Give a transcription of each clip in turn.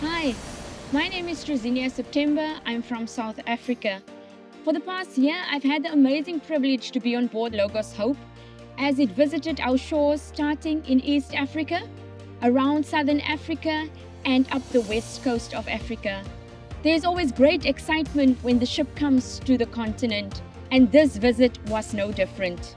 Hi, my name is Trizenia September. I'm from South Africa. For the past year, I've had the amazing privilege to be on board Logos Hope as it visited our shores starting in East Africa, around Southern Africa, and up the west coast of Africa. There's always great excitement when the ship comes to the continent, and this visit was no different.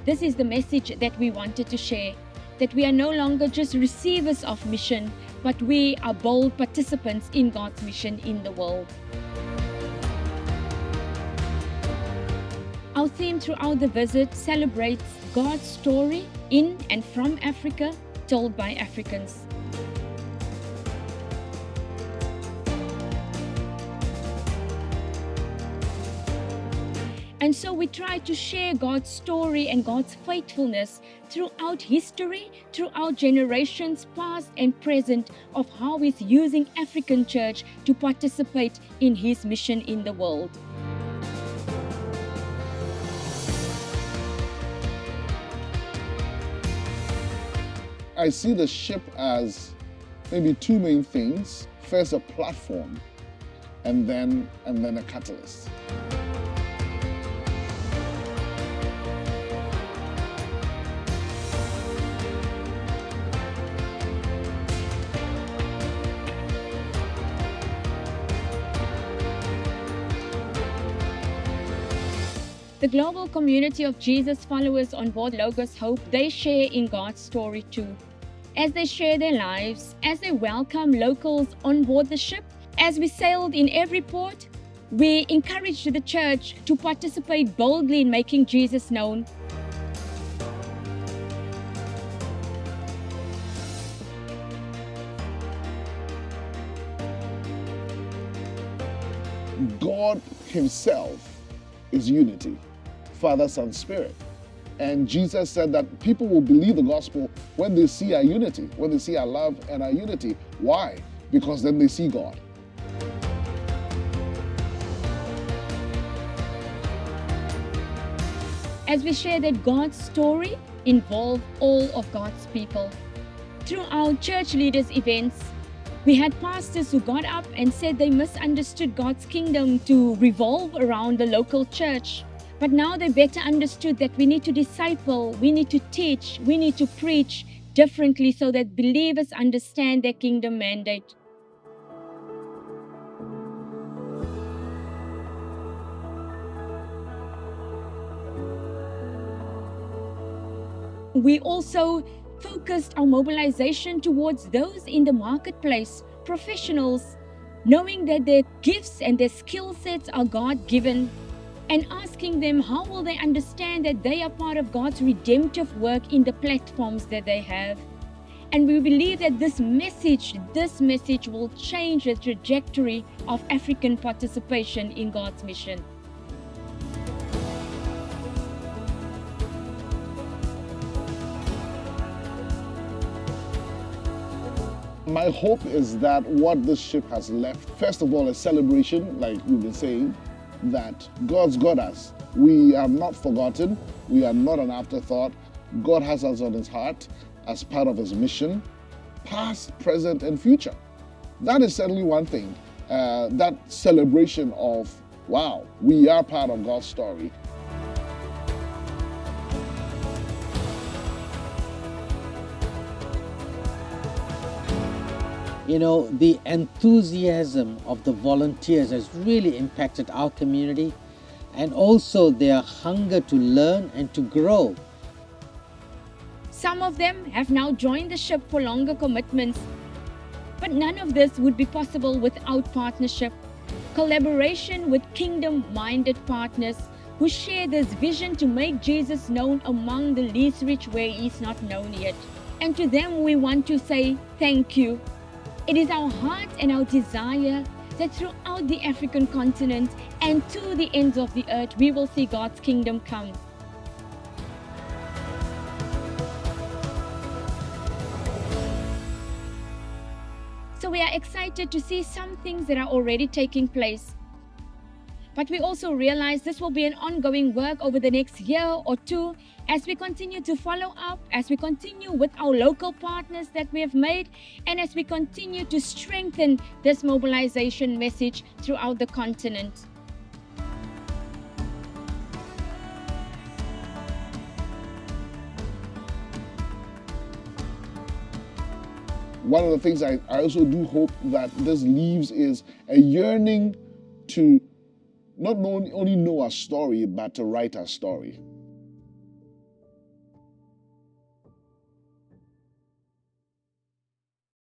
This is the message that we wanted to share, that we are no longer just receivers of mission, but we are bold participants in God's mission in the world. Our theme throughout the visit celebrates God's story in and from Africa, told by Africans. And so we try to share God's story and God's faithfulness throughout history, throughout generations past and present, of how He's using African church to participate in His mission in the world. I see the ship as maybe two main things. First, a platform, and then a catalyst. The global community of Jesus followers on board Logos Hope, they share in God's story too. As they share their lives, as they welcome locals on board the ship, as we sailed in every port, we encouraged the church to participate boldly in making Jesus known. God Himself is unity, Father, Son, Spirit. And Jesus said that people will believe the gospel when they see our unity, when they see our love and our unity. Why? Because then they see God. As we share that God's story involves all of God's people. Through our church leaders' events, we had pastors who got up and said they misunderstood God's kingdom to revolve around the local church. But now they better understood that we need to disciple, we need to teach, we need to preach differently so that believers understand their kingdom mandate. We also focused our mobilization towards those in the marketplace, professionals, knowing that their gifts and their skill sets are God-given, and asking them how will they understand that they are part of God's redemptive work in the platforms that they have. And we believe that this message will change the trajectory of African participation in God's mission. My hope is that what this ship has left, first of all, a celebration, like we've been saying, that God's got us. We are not forgotten. We are not an afterthought. God has us on His heart as part of His mission, past, present, and future. That is certainly one thing. That celebration of, wow, we are part of God's story. You know, the enthusiasm of the volunteers has really impacted our community, and also their hunger to learn and to grow. Some of them have now joined the ship for longer commitments, but none of this would be possible without partnership, collaboration with kingdom-minded partners who share this vision to make Jesus known among the least rich where He's not known yet. And to them we want to say thank you. It is our heart and our desire that throughout the African continent and to the ends of the earth, we will see God's kingdom come. So we are excited to see some things that are already taking place. But we also realize this will be an ongoing work over the next year or two as we continue to follow up, as we continue with our local partners that we have made, and as we continue to strengthen this mobilization message throughout the continent. One of the things I also do hope that this leaves is a yearning to not only know our story, but to write our story.